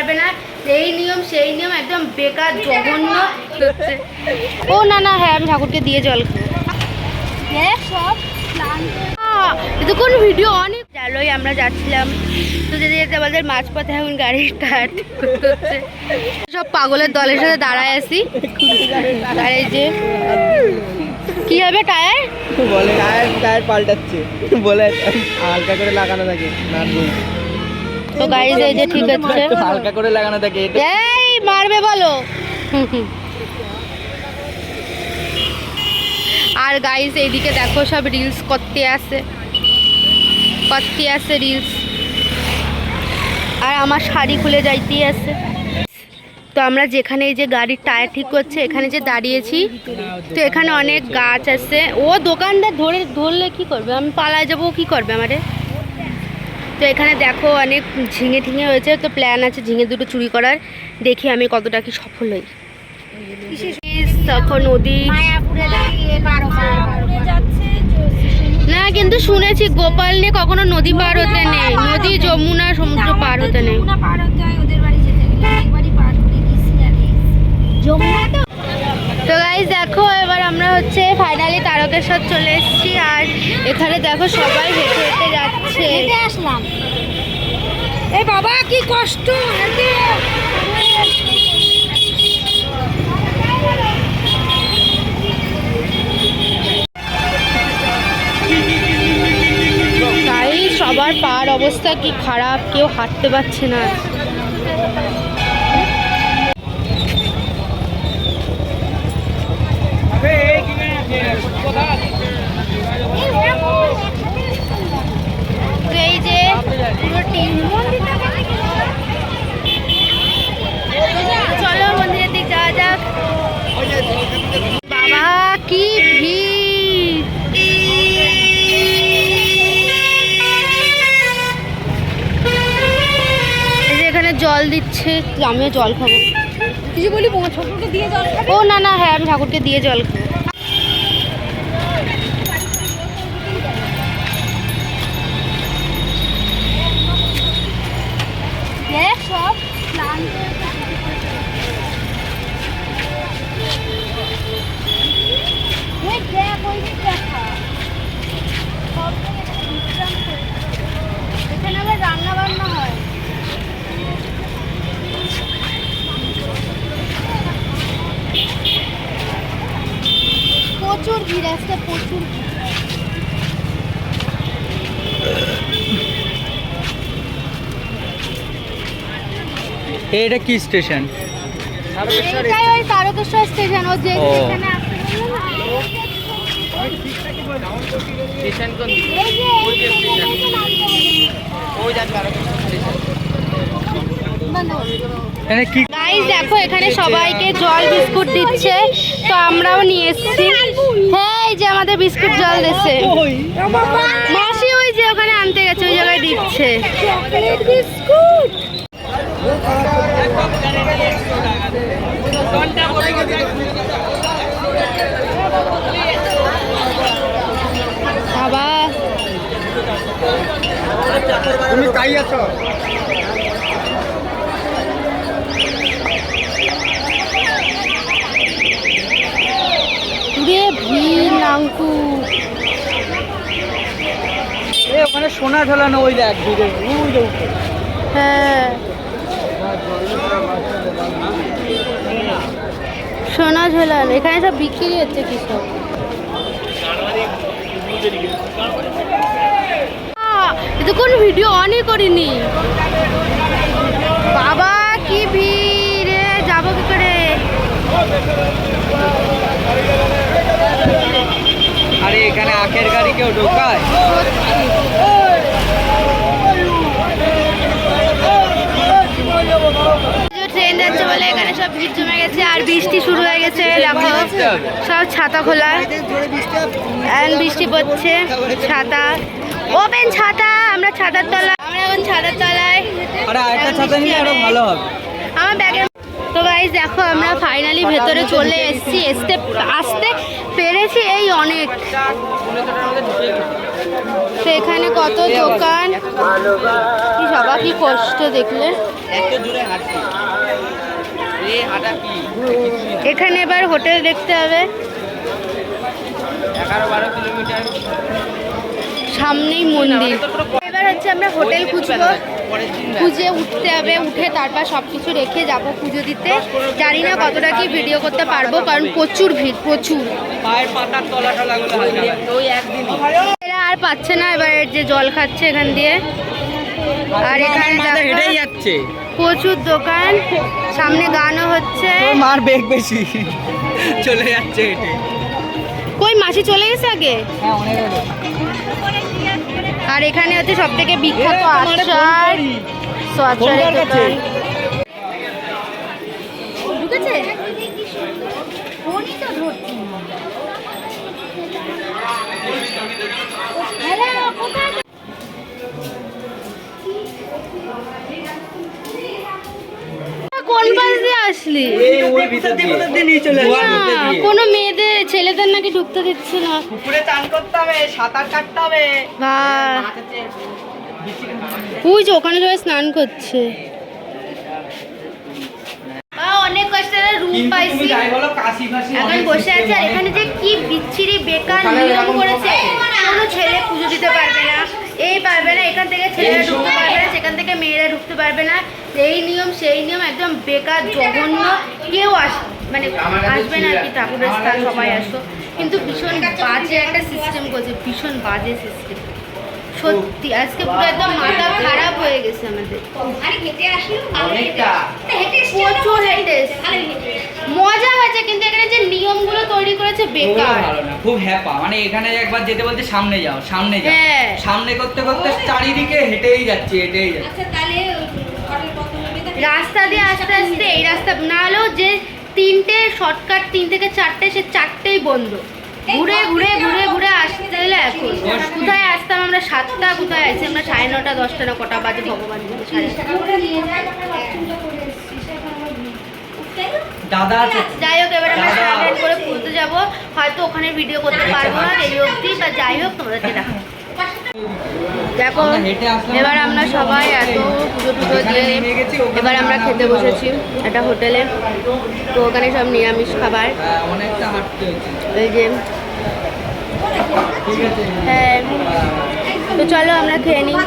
পারবে না। এই নিয়ম সেই নিয়ম একদম বেকার জঘন্য হচ্ছে। ও না না, হ্যাঁ আমি ঠাকুরকে দিয়ে জল খাবো। সব কোন ভিডিও অনেক জালোই আমরা যাচ্ছিলাম, তো যেতে যেতে আমাদের মাঝপথে এখন গাড়ির টায়ার ঠিক করতে হচ্ছে। সব পাগলের দলের সাথে দাঁড়ায় আছি। আর এই যে কি হবে, টায়ার বলে টায়ার পাল্টাচ্ছে, বলে হালকা করে লাগানো থাকে নাটবুল। তো গাড়ি এই যে ঠিক আছে, হালকা করে লাগানো থাকে। এই মারবে বলো। আর গাইস এইদিকে দেখো সব রিলস করতে আসে রিলস। আর আমার শাড়ি খুলে যাইতে আছে। তো আমরা যেখানে এই যে গাড়ির টায়ার ঠিক করছে এখানে যে দাঁড়িয়েছি, তো এখানে অনেক গাছ আছে। ও দোকানদার ধরলে কি করবে, আমি পালায় যাবো, কি করবে আমারে। তো এখানে দেখো অনেক ঝিঙে ঠিঙে হয়েছে, তো প্ল্যান আছে ঝিঙে দুটো চুরি করার। দেখি আমি কতটা কি সফল হই। তখন নদী না, কিন্তু শুনেছি গোপাল নিয়ে কখনো নদী পার হতে নেই, নদী যমুনা সমুদ্র পার হতে নেই। তো গাইস দেখো এবার আমরা হচ্ছে ফাইনালি তারকেশ্বর চলে এসেছি। আর এখানে দেখো সবাই হেঁটে হেঁটে যাচ্ছে। আসলাম এই বাবা কি কষ্ট। সবার পার অবস্থা কি খারাপ, কেউ হাঁটতে পারছে না। এই যে চলো মন্দিরের দিক যাওয়া যাক। বাবা কি ভিড়। জল দিচ্ছে, আমিও জল খাবো। কিছু বলি ঠাকুরকে দিয়ে জল খাবো। ও না না, হ্যাঁ আমি ঠাকুরকে দিয়ে জল খাবো। সব এখানে আবার রান্না বান্না হয়। প্রচুর ভিড় আসছে, প্রচুর ভিড়। এটা কি স্টেশন? এটাই ওই তারকেশ্বর স্টেশন। ও যে এখানে আসছে স্টেশন কোন দিকে? ওই যে স্টেশন, ওই যা তারকেশ্বর স্টেশন। গাইস দেখো এখানে সবাইকে জল বিস্কুট দিচ্ছে, তো আমরাও নিয়ে এসেছি। হ্যাঁ এই যে আমাদের বিস্কুট জল দিচ্ছে মাসি, ওই যে ওখানে আনতে গেছে ওই জায়গায় দিচ্ছে বিস্কুট। বাবা তুমি কাই আছো? ভিড় নাঙ্কু। ওখানে সোনা ঝোলানো, ওই দেখ হ্যাঁ সোনা ঝোলানো, এখানে সব বিক্রি হচ্ছে কি সব। এটা কোন ভিডিও অনই করিনি। বাবা কি ভিড়, যাবো কি করে। আরে এখানে আখের গাড়ি কেউ ঢোকায়? ট্রেন যাচ্ছে বলে এখানে সব ভিড় জমে গেছে। আর বৃষ্টি শুরু হয়ে গেছে, দেখো সব ছাতা খোলা, বৃষ্টি পড়ছে। ছাতা ওপেন, ছাতা। আমরা ছাতার তলায়, আমরা এখন ছাতার তলায়। আরে আরেকটা ছাতা নিলে আরো ভালো হবে আমার ব্যাগে। তো গাইস দেখো আমরা ফাইনালি ভেতরে চলে এসেছি, আসতে পেরেছি এই অনেক। তো এখানে কত দোকান, কি সবাই কি কষ্ট দেখলে। এত জোরে হাঁটছি এ হাঁটা কি এখানে এবার হোটেল দেখতে হবে। 11-12 কিলোমিটার সামনেই মন্দির। এবার হচ্ছে আমরা হোটেল খুঁজবো, পরের দিন খুঁজে উঠতে হবে, উঠে তারপর সব কিছু রেখে যাব পুজো দিতে। জানি না কতটা কি ভিডিও করতে পারবো, কারণ প্রচুর ভিড়, প্রচুর। পায়ের পাতার তলা টলাগুলো হালকা ওই একদিনই এরা আর পাচ্ছে না, এবার যে জল খাচ্ছে এখান দিয়ে। আর এখানে দেখো হেঁটেই যাচ্ছে প্রচুর দোকান, সামনে গানও হচ্ছে। মার বেগ বেশি চলে যাচ্ছে হেঁটে। কই মাসি চলে গেছে আগে? হ্যাঁ অনেক হলো আর এখানে হচ্ছে সব থেকে বিখ্যাত আচার, তো আচারের দোকান। ঢুকেছে? ফোনই তো ধরছি না। হ্যালো, কোথায়? কোন পাশ দিয়ে আসলি? ওই ভিতর দিয়ে নিয়ে চলে না, কোনো মেয়েদের ছেলেদের নাকি ঢুকতে দিচ্ছে না। পুকুরে চান করতে হবে, সাঁতার কাটতে হবে। বাহ, ওই যে ওখানে সবাই স্নান করছে। অনেক কষ্টে রুম পাইছি, এখন বসে আছে। আর এখানে যে কি বিচ্ছিরি বেকার নিয়ম করেছে, কোনো ছেলে পুজো দিতে পারবে না, এই পারবে না, এখান থেকে ছেলেরা ঢুকতে পারবে না, সেখান থেকে মেয়েরা ঢুকতে পারবে না, এই নিয়ম সেই নিয়ম, একদম বেকার জঘন্য। কেউ মানে আসবে না আর কি, ঠাকুরের স্থান সবাই আসো, কিন্তু ভীষণ বাজে একটা সিস্টেম করছে, ভীষণ বাজে সিস্টেম সত্যি। আজকে পুরো একদম মাথা খারাপ হয়ে গেছে আমাদের। প্রচুর হেঁটে মজা হয়েছে, কিন্তু এখানে যে নিয়মগুলো তৈরি করেছে বেকার, খুব হ্যাপা। মানে এখানে একবার যেতে বলতে সামনে যাও, সামনে যাও, হ্যাঁ। সামনে করতে করতে চারিদিকে হেঁটেই যাচ্ছে, হেঁটেই যাচ্ছে। রাস্তা দিয়ে আস্তে আস্তে এই রাস্তা না হলেও যে 3টে শর্টকাট, 3 থেকে 4টে, সে 4টেই বন্ধ। ঘুরে ঘুরে ঘুরে ঘুরে আসতে হলে এখন কোথায় আসতাম আমরা 7টা, কোথায় আসছি আমরা 9:30, 10টা না কটা বাজে ভগবান জানে, 7:30। দাদা আছে যাই হোক, এবার আমরা স্নান করে পুজোতে যাবো। হয়তো ওখানে ভিডিও করতে পারবো না এই অবধি, বা যাই হোক তোমাদেরকে দেখাবো। দেখো এবার আমরা সবাই এত পুজো টুজো দিয়ে এবার আমরা খেতে বসেছি একটা হোটেলে। তো ওখানে সব নিরামিষ খাবার, অনেকটা হাঁটতে হয়েছে। এই যে ঠিক আছে হ্যাঁ। তো চলো আমরা খেয়ে নিই।